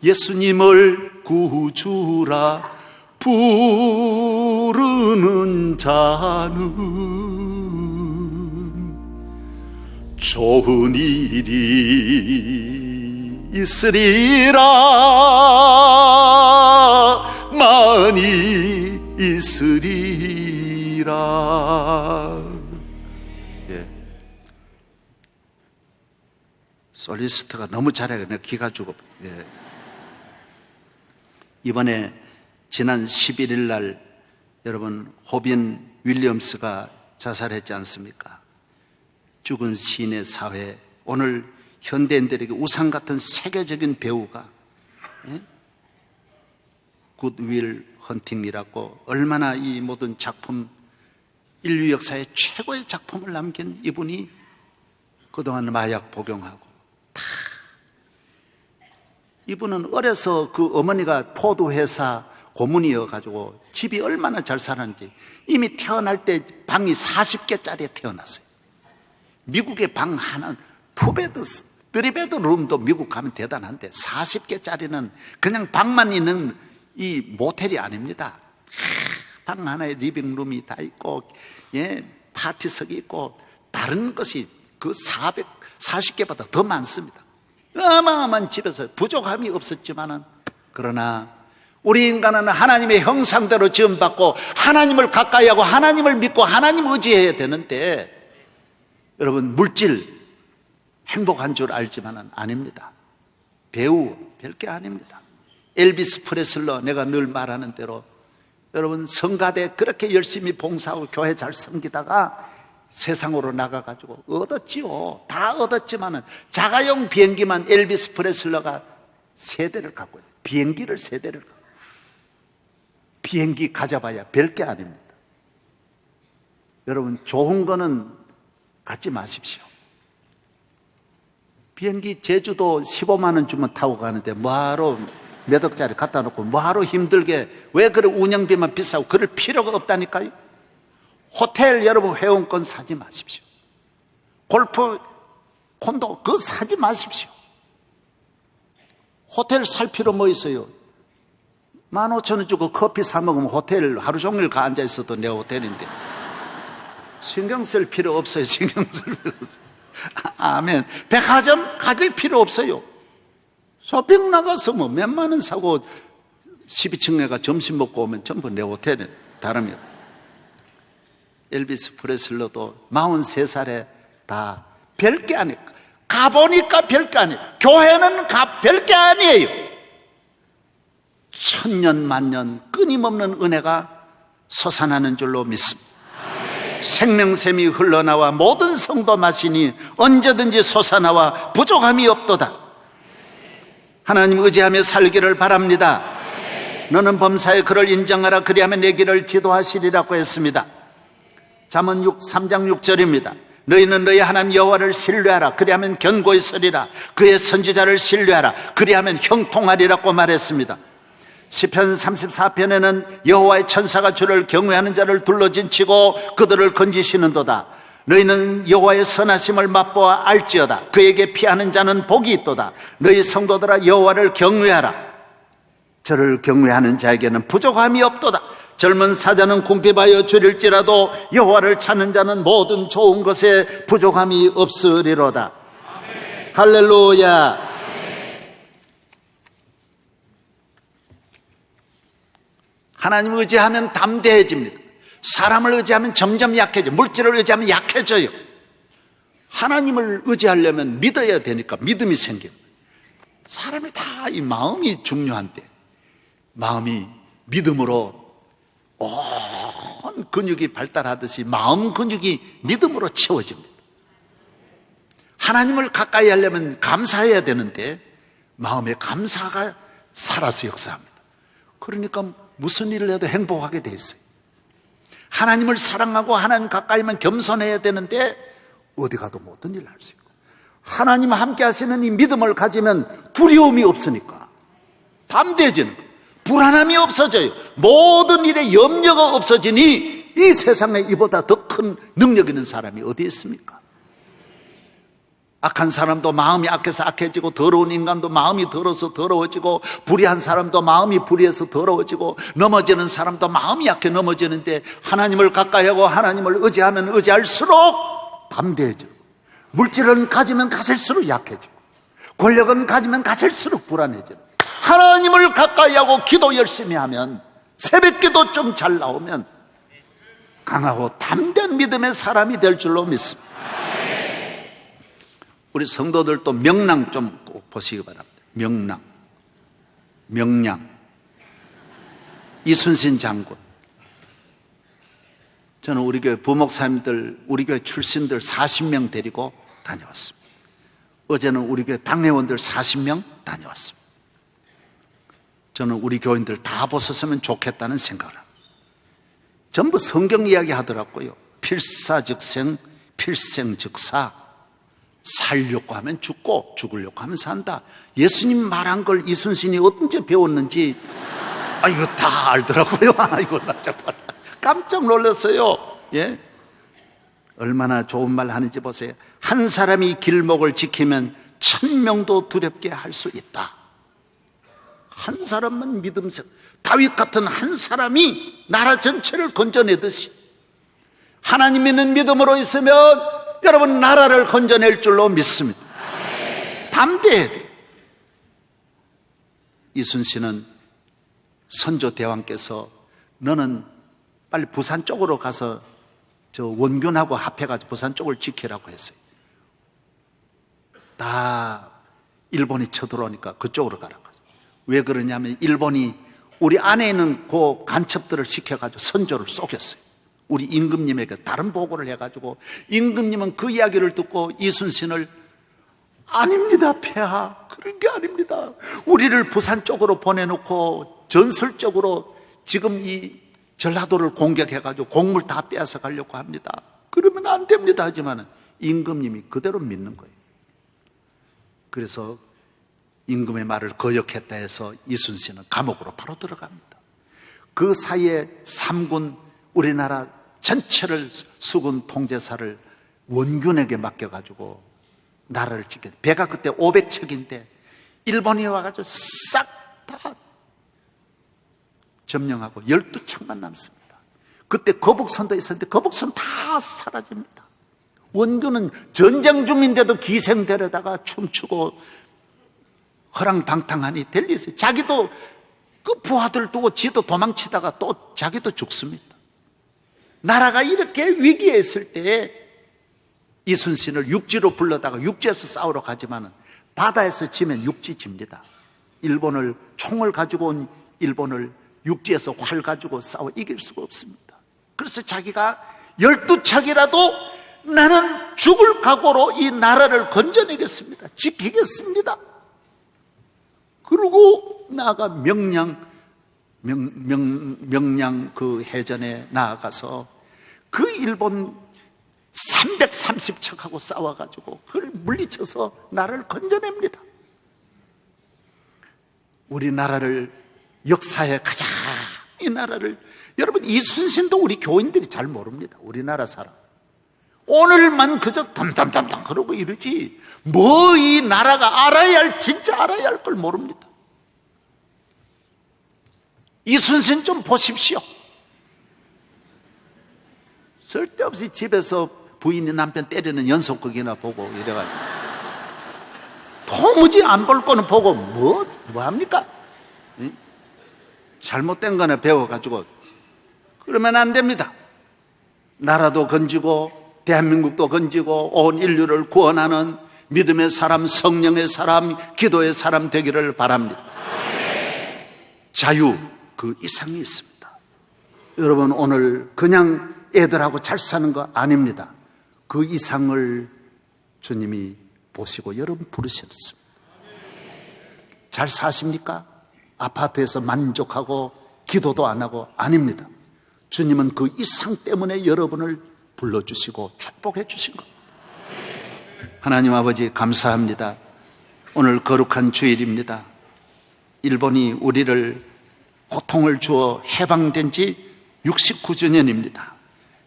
예수님을 구주라 부르는 자는 좋은 일이 있으리라, 많이 있으리라. 예. 솔리스트가 너무 잘해요. 내가 기가 죽어. 예. 이번에 지난 11일 날 여러분 호빈 윌리엄스가 자살했지 않습니까? 죽은 시인의 사회. 오늘 현대인들에게 우상 같은 세계적인 배우가, 예? 굿윌 헌팅이라고 얼마나 이 모든 작품, 인류 역사의 최고의 작품을 남긴 이분이 그동안 마약 복용하고 다, 이분은 어려서 그 어머니가 포도회사 고문이어가지고 집이 얼마나 잘 살았는지, 이미 태어날 때 방이 40개짜리 태어났어요. 미국의 방 하나, 투베드, 쓰리베드 룸도 미국 가면 대단한데 40개짜리는 그냥 방만 있는 이 모텔이 아닙니다. 방 하나에 리빙룸이 다 있고, 예, 파티석이 있고, 다른 것이 그 40개보다 더 많습니다. 어마어마한 집에서 부족함이 없었지만은, 그러나 우리 인간은 하나님의 형상대로 지음받고 하나님을 가까이 하고 하나님을 믿고 하나님 의지해야 되는데, 여러분 물질 행복한 줄 알지만은 아닙니다. 배우 별게 아닙니다. 엘비스 프레슬러, 내가 늘 말하는 대로 여러분 성가대 그렇게 열심히 봉사하고 교회 잘 섬기다가 세상으로 나가가지고 얻었지요. 다 얻었지만은 자가용 비행기만 엘비스 프레슬러가 3대를 갖고 있어요. 비행기를 3대를 갖고. 비행기 가져봐야 별게 아닙니다. 여러분 좋은 거는 갖지 마십시오. 비행기 제주도 15만 원 주면 타고 가는데 뭐하러 몇 억짜리 갖다 놓고 뭐하러 힘들게, 왜 그래 운영비만 비싸고 그럴 필요가 없다니까요. 호텔 여러분 회원권 사지 마십시오. 골프 콘도 그거 사지 마십시오. 호텔 살 필요 뭐 있어요? 15,000원 주고 커피 사 먹으면 호텔 하루 종일 가 앉아 있어도 내 호텔인데 신경 쓸 필요 없어요. 신경 쓸 필요 없어요. 아멘. 백화점 가질 필요 없어요. 쇼핑 나가서 뭐 몇만 원 사고 12층에 가 점심 먹고 오면 전부 내 호텔에 다릅니다. 엘비스 프레슬러도 43살에 다 별게 아니에요. 가보니까 별게 아니에요. 교회는 별게 아니에요. 천년 만년 끊임없는 은혜가 솟아나는 줄로 믿습니다. 생명샘이 흘러나와 모든 성도 마시니 언제든지 솟아나와 부족함이 없도다. 하나님 의지하며 살기를 바랍니다. 너는 범사에 그를 인정하라. 그리하면 내 길을 지도하시리라고 했습니다. 잠언 3장 6절입니다. 너희는 너희 하나님 여호와를 신뢰하라. 그리하면 견고히 서리라. 그의 선지자를 신뢰하라. 그리하면 형통하리라고 말했습니다. 시편 34편에는 여호와의 천사가 주를 경외하는 자를 둘러진치고 그들을 건지시는도다. 너희는 여호와의 선하심을 맛보아 알지어다. 그에게 피하는 자는 복이 있도다. 너희 성도들아 여호와를 경외하라. 저를 경외하는 자에게는 부족함이 없도다. 젊은 사자는 궁핍하여 줄일지라도 여호와를 찾는 자는 모든 좋은 것에 부족함이 없으리로다. 아멘. 할렐루야. 아멘. 하나님을 의지하면 담대해집니다. 사람을 의지하면 점점 약해져. 물질을 의지하면 약해져요. 하나님을 의지하려면 믿어야 되니까 믿음이 생깁니다. 사람이 다 이 마음이 중요한데, 마음이 믿음으로 온 근육이 발달하듯이 마음 근육이 믿음으로 채워집니다. 하나님을 가까이 하려면 감사해야 되는데 마음에 감사가 살아서 역사합니다. 그러니까 무슨 일을 해도 행복하게 돼 있어요. 하나님을 사랑하고 하나님 가까이면 겸손해야 되는데 어디 가도 모든 일을 할 수 있고, 하나님 함께 하시는 이 믿음을 가지면 두려움이 없으니까 담대해지는 거예요. 불안함이 없어져요. 모든 일에 염려가 없어지니 이 세상에 이보다 더 큰 능력 있는 사람이 어디 있습니까? 악한 사람도 마음이 악해서 악해지고, 더러운 인간도 마음이 더러워서 더러워지고, 불의한 사람도 마음이 불의해서 더러워지고, 넘어지는 사람도 마음이 약해 넘어지는데, 하나님을 가까이 하고 하나님을 의지하면 의지할수록 담대해지고, 물질은 가지면 가질수록 약해지고, 권력은 가지면 가질수록 불안해지고, 하나님을 가까이 하고 기도 열심히 하면, 새벽 기도 좀 잘 나오면 강하고 담대한 믿음의 사람이 될 줄로 믿습니다. 우리 성도들도 명랑 좀 꼭 보시기 바랍니다. 명량. 이순신 장군. 저는 우리 교회 부목사님들, 우리 교회 출신들 40명 데리고 다녀왔습니다. 어제는 우리 교회 당회원들 40명 다녀왔습니다. 저는 우리 교인들 다 보셨으면 좋겠다는 생각을 합니다. 전부 성경 이야기 하더라고요. 필사즉생, 필생즉사. 살려고 하면 죽고 죽으려고 하면 산다. 예수님 말한 걸 이순신이 언제 배웠는지 이거 다 알더라고요. 이거 나 정말 깜짝 놀랐어요. 예? 얼마나 좋은 말 하는지 보세요. 한 사람이 길목을 지키면 1000명도 두렵게 할 수 있다. 한 사람만 믿음새, 다윗 같은 한 사람이 나라 전체를 건져내듯이 하나님 믿는 믿음으로 있으면 여러분 나라를 건져낼 줄로 믿습니다. 담대해야 돼요. 이순신은 선조대왕께서 너는 빨리 부산 쪽으로 가서 저 원균하고 합해가지고 부산 쪽을 지키라고 했어요. 다 일본이 쳐들어오니까 그쪽으로 가라고 했어요. 왜 그러냐면 일본이 우리 안에 있는 그 간첩들을 시켜가지고 선조를 쏘겠어요. 우리 임금님에게 다른 보고를 해가지고 임금님은 그 이야기를 듣고 이순신을 아닙니다 폐하, 그런 게 아닙니다. 우리를 부산 쪽으로 보내놓고 전술적으로 지금 이 전라도를 공격해가지고 곡물 다 빼앗아 가려고 합니다. 그러면 안 됩니다 하지만 임금님이 그대로 믿는 거예요. 그래서 임금의 말을 거역했다 해서 이순신은 감옥으로 바로 들어갑니다. 그 사이에 3군 우리나라 전체를 수군 통제사를 원균에게 맡겨가지고 나라를 지켜. 배가 그때 500척인데 일본이 와가지고 싹 다 점령하고 12척만 남습니다. 그때 거북선도 있었는데 거북선 다 사라집니다. 원균은 전쟁 중인데도 기생되려다가 춤추고 허랑방탕하니 델리스 자기도 그 부하들 두고 지도 도망치다가 또 자기도 죽습니다. 나라가 이렇게 위기에 있을 때에 이순신을 육지로 불러다가 육지에서 싸우러 가지만은 바다에서 지면 육지 집니다. 일본을 총을 가지고 온 일본을 육지에서 활 가지고 싸워 이길 수가 없습니다. 그래서 자기가 12척이라도 나는 죽을 각오로 이 나라를 건져내겠습니다. 지키겠습니다. 그리고 나아가 명량 그 해전에 나아가서 그 일본 330척하고 싸워가지고 그걸 물리쳐서 나라를 건져냅니다. 우리나라를 역사에 가장 이 나라를 여러분 이순신도 우리 교인들이 잘 모릅니다. 우리나라 사람 오늘만 그저 담담담담 그러고 이러지 뭐 이 나라가 알아야 할 진짜 알아야 할 걸 모릅니다. 이순신 좀 보십시오. 쓸데없이 집에서 부인이 남편 때리는 연속극이나 보고 이래가지고 도무지 안 볼 거는 보고 뭐 합니까? 잘못된 거나 배워가지고 그러면 안 됩니다. 나라도 건지고 대한민국도 건지고 온 인류를 구원하는 믿음의 사람, 성령의 사람, 기도의 사람 되기를 바랍니다. 자유 그 이상이 있습니다. 여러분 오늘 그냥 애들하고 잘 사는 거 아닙니다. 그 이상을 주님이 보시고 여러분 부르셨습니다. 잘 사십니까? 아파트에서 만족하고 기도도 안 하고 아닙니다. 주님은 그 이상 때문에 여러분을 불러주시고 축복해 주신 겁니다. 하나님 아버지 감사합니다. 오늘 거룩한 주일입니다. 일본이 우리를 고통을 주어 해방된 지 69주년입니다.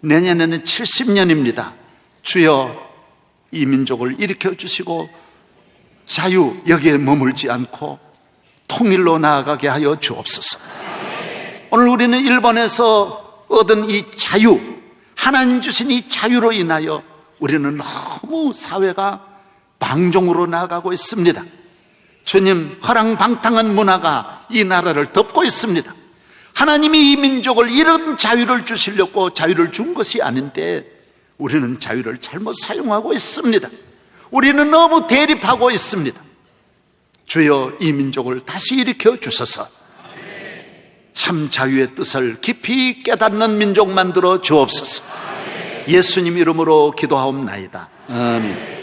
내년에는 70년입니다. 주여 이 민족을 일으켜 주시고 자유 여기에 머물지 않고 통일로 나아가게 하여 주옵소서. 오늘 우리는 일본에서 얻은 이 자유, 하나님 주신 이 자유로 인하여 우리는 너무 사회가 방종으로 나아가고 있습니다. 주님, 허랑방탕한 문화가 이 나라를 덮고 있습니다. 하나님이 이 민족을 이런 자유를 주시려고 자유를 준 것이 아닌데 우리는 자유를 잘못 사용하고 있습니다. 우리는 너무 대립하고 있습니다. 주여 이 민족을 다시 일으켜 주소서. 참 자유의 뜻을 깊이 깨닫는 민족 만들어 주옵소서. 예수님 이름으로 기도하옵나이다. 아멘.